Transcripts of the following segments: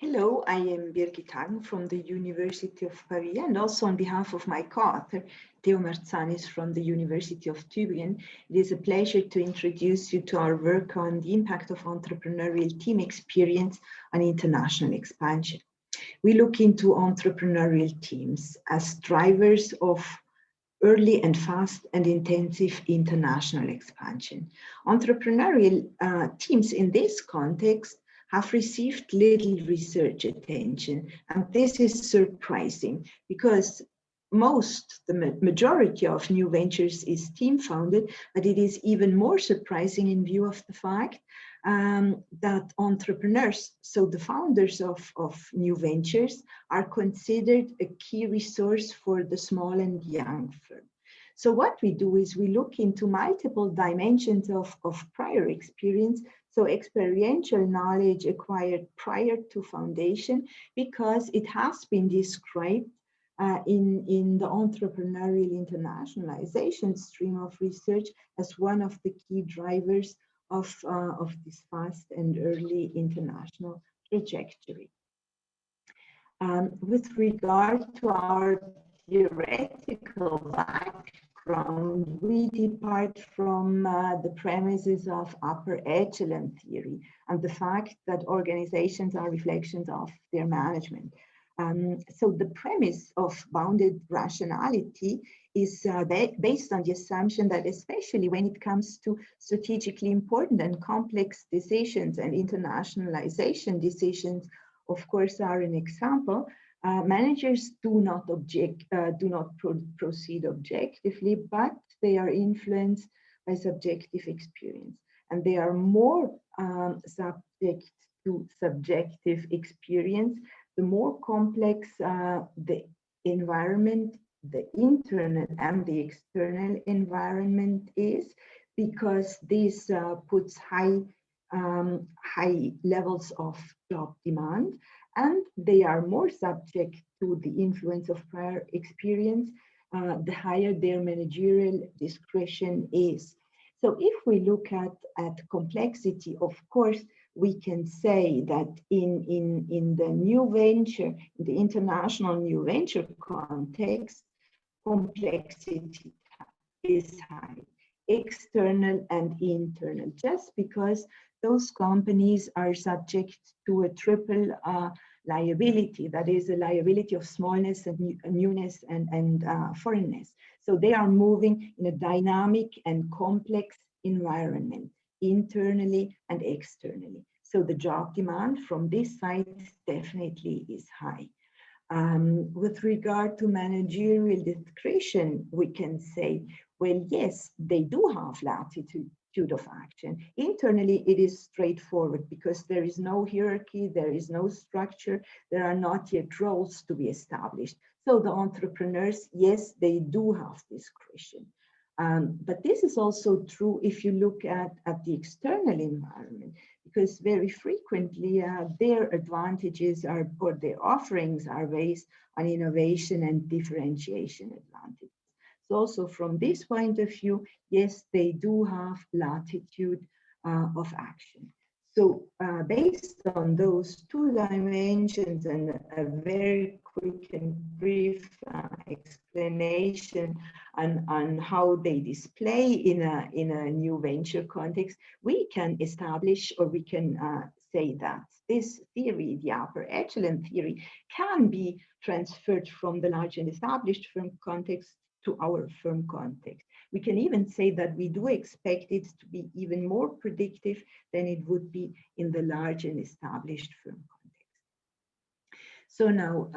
Hello, I am Birgit Hagen from the University of Pavia, and also on behalf of my co-author, Mertzanis from the University of Tübingen, it is a pleasure to introduce you to our work on the impact of entrepreneurial team experience on international expansion. We look into entrepreneurial teams as drivers of early and fast and intensive international expansion. Entrepreneurial teams in this context have received little research attention, and this is surprising because the majority of new ventures is team founded, but it is even more surprising in view of the fact that entrepreneurs, so the founders of new ventures, are considered a key resource for the small and young firm. So what we do is we look into multiple dimensions of prior experience, so experiential knowledge acquired prior to foundation, because it has been described in the entrepreneurial internationalization stream of research as one of the key drivers of this fast and early international trajectory. With regard to our theoretical background, we depart from the premises of Upper-Echelon-Theory and the fact that organizations are reflections of their management. So the premise of bounded rationality is based on the assumption that, especially when it comes to strategically important and complex decisions, and internationalization decisions, of course, are an example, managers do not proceed objectively, but they are influenced by subjective experience, and they are more subject to subjective experience the more complex the environment, the internal and the external environment is, because this puts high levels of job demand, and they are more subject to the influence of prior experience, the higher their managerial discretion is. So if we look at complexity, of course, we can say that in the new venture, in the international new venture context, complexity is high, external and internal, just because those companies are subject to a triple liability, that is a liability of smallness and newness and foreignness. So they are moving in a dynamic and complex environment, internally and externally. So the job demand from this side definitely is high. With regard to managerial discretion, we can say, well, yes, they do have latitude of action. Internally, it is straightforward because there is no hierarchy, there is no structure, there are not yet roles to be established. So the entrepreneurs, yes, they do have discretion. But this is also true if you look at the external environment, because very frequently their advantages are, or their offerings are based on innovation and differentiation advantages. So also from this point of view, yes, they do have latitude of action. So based on those two dimensions and a very quick and brief explanation on how they display in a new venture context, we can establish, or we can say that this theory, the upper echelon theory, can be transferred from the large and established firm context to our firm context. We can even say that we do expect it to be even more predictive than it would be in the large and established firm context. So now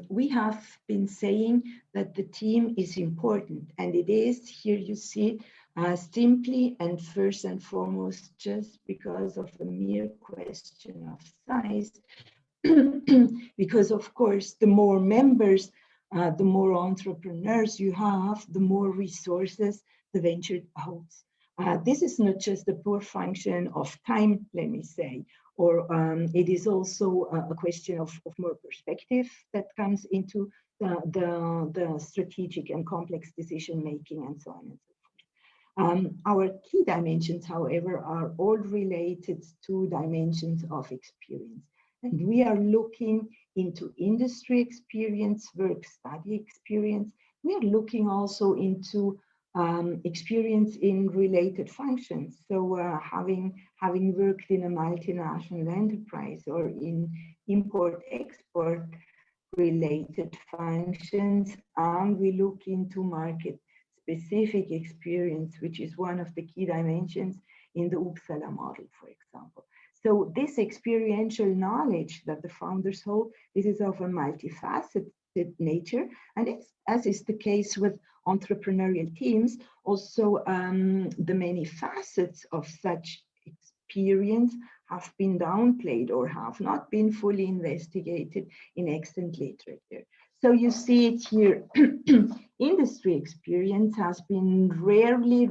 we have been saying that the team is important, and it is, here you see, simply and first and foremost just because of the mere question of size, because of course the more members, the more entrepreneurs you have, the more resources the venture holds. This is not just a poor function of time, let me say, or it is also a question of more perspective that comes into the strategic and complex decision making and so on and so forth. Our key dimensions, however, are all related to dimensions of experience. And we are looking into industry experience, work study experience. We are looking also into experience in related functions. So having worked in a multinational enterprise or in import-export related functions, and we look into market specific experience, which is one of the key dimensions in the Uppsala model, for example. So this experiential knowledge that the founders hold, this is of a multifaceted nature, and it's, as is the case with entrepreneurial teams, also the many facets of such experience have been downplayed or have not been fully investigated in extant literature. So you see it here, industry experience has been rarely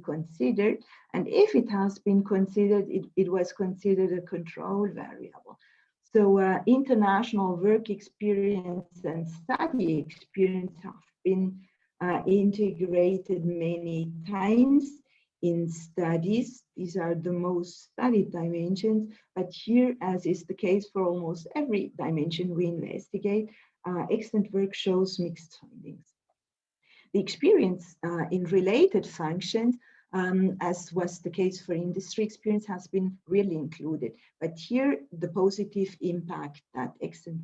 considered. And if it has been considered, it was considered a control variable. So international work experience and study experience have been integrated many times in studies. These are the most studied dimensions, but here, as is the case for almost every dimension we investigate, extant work shows mixed findings. The experience in related functions, as was the case for industry experience, has been really included. But here, the positive impact that extant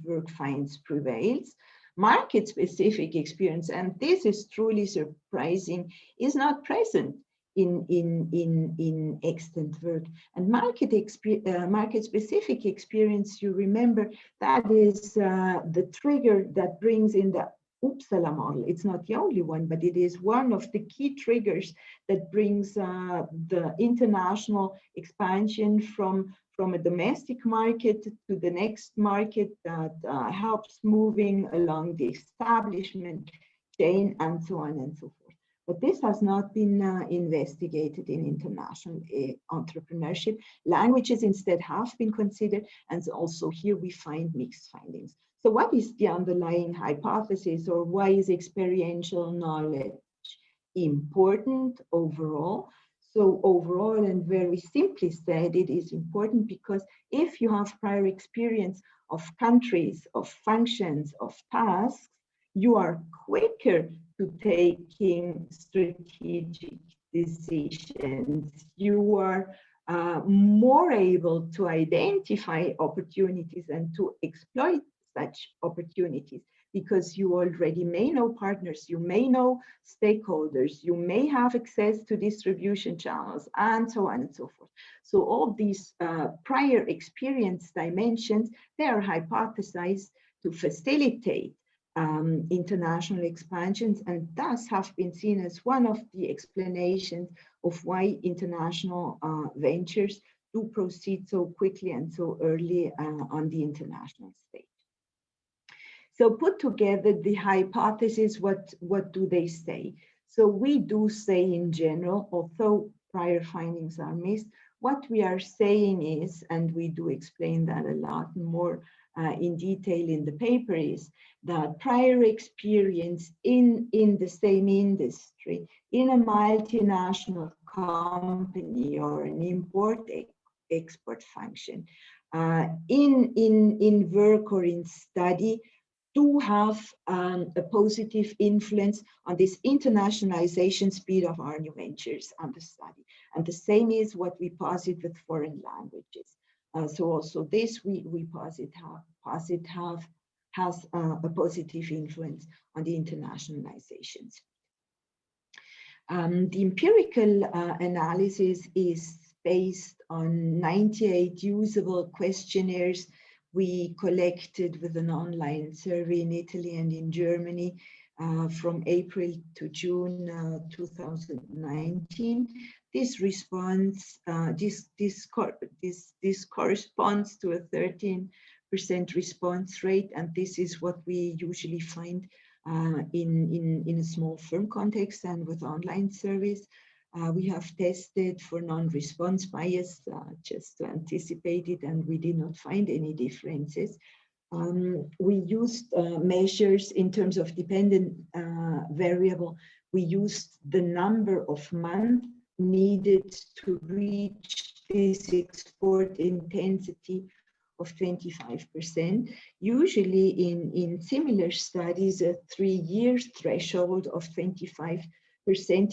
work finds prevails. Market-specific experience, and this is truly surprising, is not present in extant work. And market-specific experience, you remember, that is the trigger that brings in the Uppsala model. It's not the only one, but it is one of the key triggers that brings the international expansion from a domestic market to the next market, that helps moving along the establishment chain and so on and so forth. But this has not been investigated in international entrepreneurship. Languages instead have been considered, and also here we find mixed findings. So what is the underlying hypothesis, or why is experiential knowledge important overall? So overall, and very simply said, it is important because if you have prior experience of countries, of functions, of tasks, you are quicker to taking strategic decisions. You are more able to identify opportunities and to exploit such opportunities, because you already may know partners, you may know stakeholders, you may have access to distribution channels, and so on and so forth. So all these prior experience dimensions, they are hypothesized to facilitate international expansions, and thus have been seen as one of the explanations of why international ventures do proceed so quickly and so early on the international stage. So put together the hypothesis, what do they say? So we do say in general, although prior findings are missed, what we are saying is, and we do explain that a lot more in detail in the paper, is that prior experience in the same industry, in a multinational company or an import-export function, in work or in study, do have a positive influence on this internationalization speed of our new ventures and the study. And the same is what we posit with foreign languages. So also this we posit has a positive influence on the internationalizations. The empirical analysis is based on 98 usable questionnaires we collected with an online survey in Italy and in Germany from April to June 2019. This response, this corresponds to a 13% response rate, and this is what we usually find in a small firm context and with online surveys. We have tested for non-response bias just to anticipate it, and we did not find any differences. We used measures in terms of dependent variable. We used the number of months needed to reach physics sport intensity of 25%. Usually in similar studies, a 3-year threshold of 25%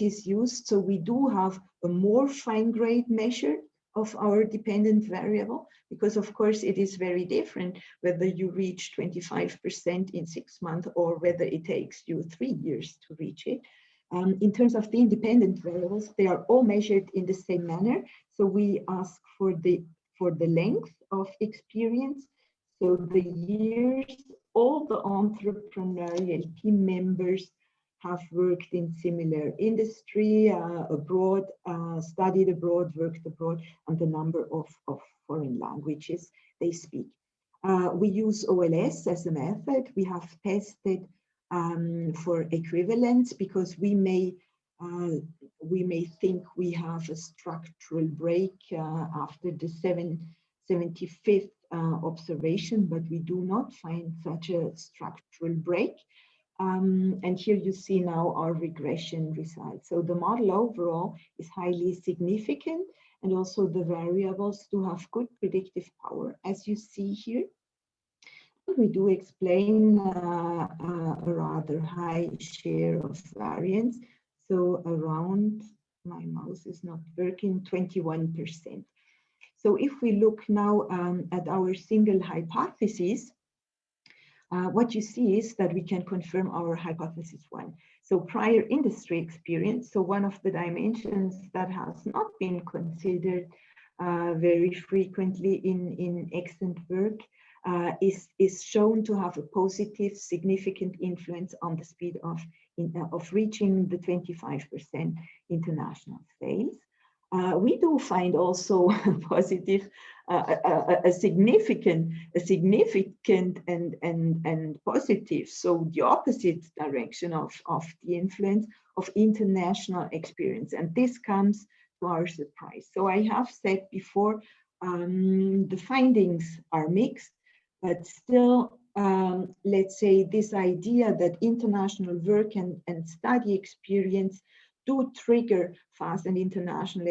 is used. So we do have a more fine-grained measure of our dependent variable, because of course it is very different whether you reach 25% in 6 months or whether it takes you 3 years to reach it. In terms of the independent variables, they are all measured in the same manner. So we ask for the length of experience, so the years all the entrepreneurial team members have worked in similar industry, abroad, studied abroad, worked abroad, and the number of foreign languages they speak. We use OLS as a method. We have tested for equivalence because we may think we have a structural break after the 75th observation, but we do not find such a structural break. And here you see now our regression results. So the model overall is highly significant, and also the variables do have good predictive power, as you see here. We do explain a rather high share of variance. So around, my mouse is not working, 21%. So if we look now at our single hypothesis, what you see is that we can confirm our hypothesis 1. So prior industry experience, so one of the dimensions that has not been considered very frequently in extant work is shown to have a positive, significant influence on the speed of reaching the 25% international sales. We do find also positive, a significant and positive, so the opposite direction of the influence of international experience, and this comes to our surprise. So I have said before, the findings are mixed, but still, let's say this idea that international work and study experience do trigger fast and international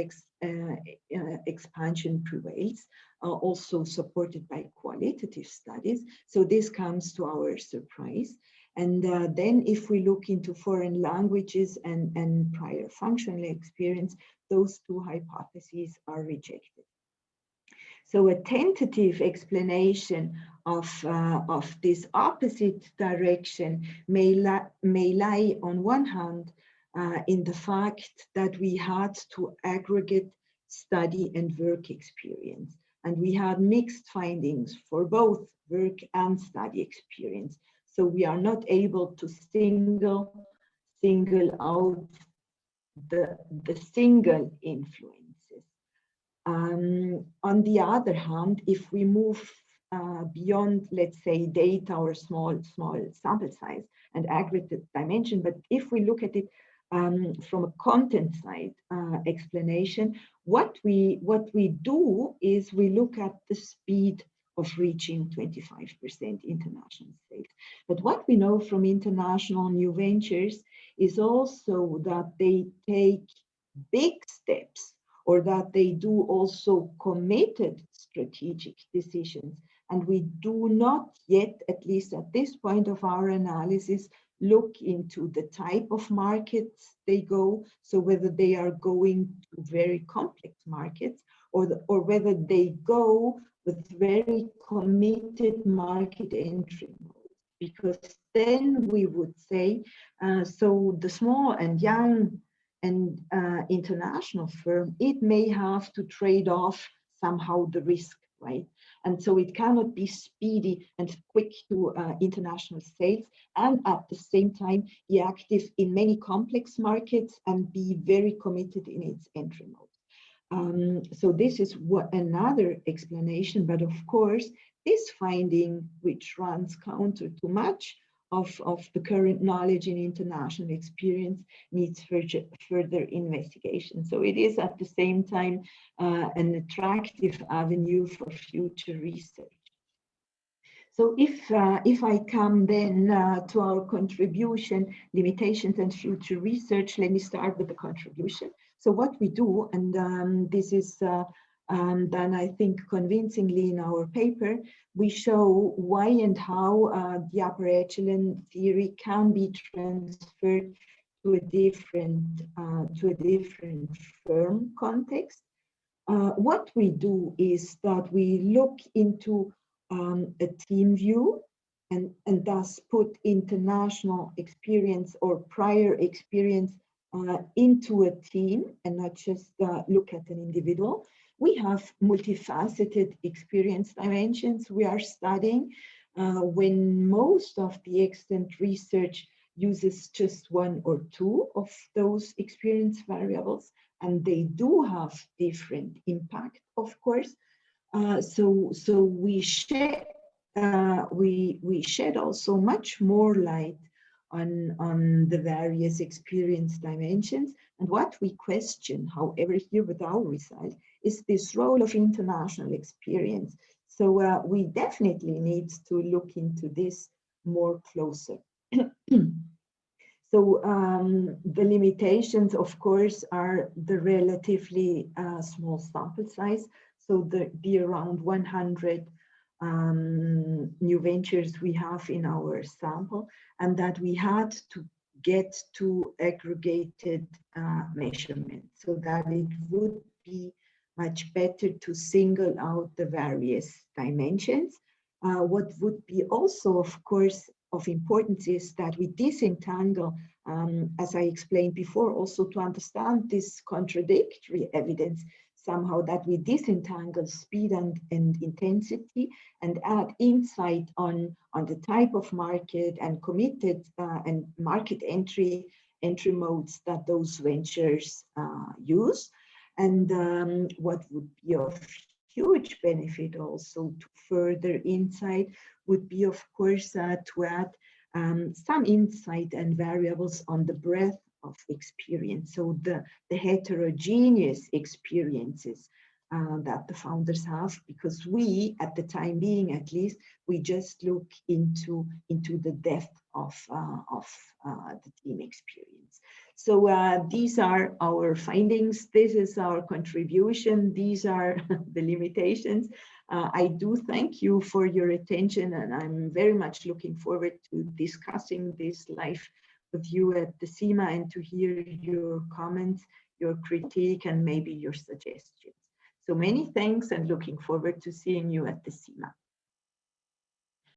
expansion prevails, also supported by qualitative studies. So this comes to our surprise. And then if we look into foreign languages and prior functional experience, those two hypotheses are rejected. So a tentative explanation of this opposite direction may lie on one hand in the fact that we had to aggregate study and work experience. And we had mixed findings for both work and study experience. So we are not able to single out the single influences. On the other hand, if we move beyond, let's say, data or small sample size and aggregate dimension, but if we look at it from a content side explanation, what we do is we look at the speed of reaching 25% international sales. But what we know from international new ventures is also that they take big steps, or that they do also committed strategic decisions. And we do not yet, at least at this point of our analysis, look into the type of markets they go, so whether they are going to very complex markets or whether they go with very committed market entry modes. Because then we would say, so the small and young and international firm, it may have to trade off somehow the risk, right? And so it cannot be speedy and quick to international sales, and at the same time be active in many complex markets and be very committed in its entry mode. So this is another explanation, but of course, this finding, which runs counter to much of the current knowledge in international experience, needs further investigation. So it is at the same time an attractive avenue for future research. So if I come then to our contribution, limitations and future research, let me start with the contribution. So what we do, and this is then I think convincingly in our paper, we show why and how the upper echelon theory can be transferred to a different firm context. What we do is that we look into a team view and thus put international experience or prior experience into a team and not just look at an individual. We have multifaceted experience dimensions we are studying when most of the extant research uses just one or two of those experience variables, and they do have different impact, of course. So we shed also much more light on the various experience dimensions. And what we question, however, here with our result, is this role of international experience. So we definitely need to look into this more closer. So the limitations, of course, are the relatively small sample size. So the around 100 new ventures we have in our sample, and that we had to get to aggregated measurements, so that it would be much better to single out the various dimensions. What would be also, of course, of importance is that we disentangle, as I explained before, also to understand this contradictory evidence somehow, that we disentangle speed and intensity and add insight on the type of market and committed and market entry modes that those ventures use. And what would be of huge benefit also to further insight would be, of course, to add some insight and variables on the breadth of experience. So the heterogeneous experiences that the founders have, because we, at the time being at least, we just look into the depth of the team experience. So these are our findings. This is our contribution. These are the limitations. I do thank you for your attention, and I'm very much looking forward to discussing this live with you at the CIMA and to hear your comments, your critique, and maybe your suggestions. So many thanks, and looking forward to seeing you at the CIMA.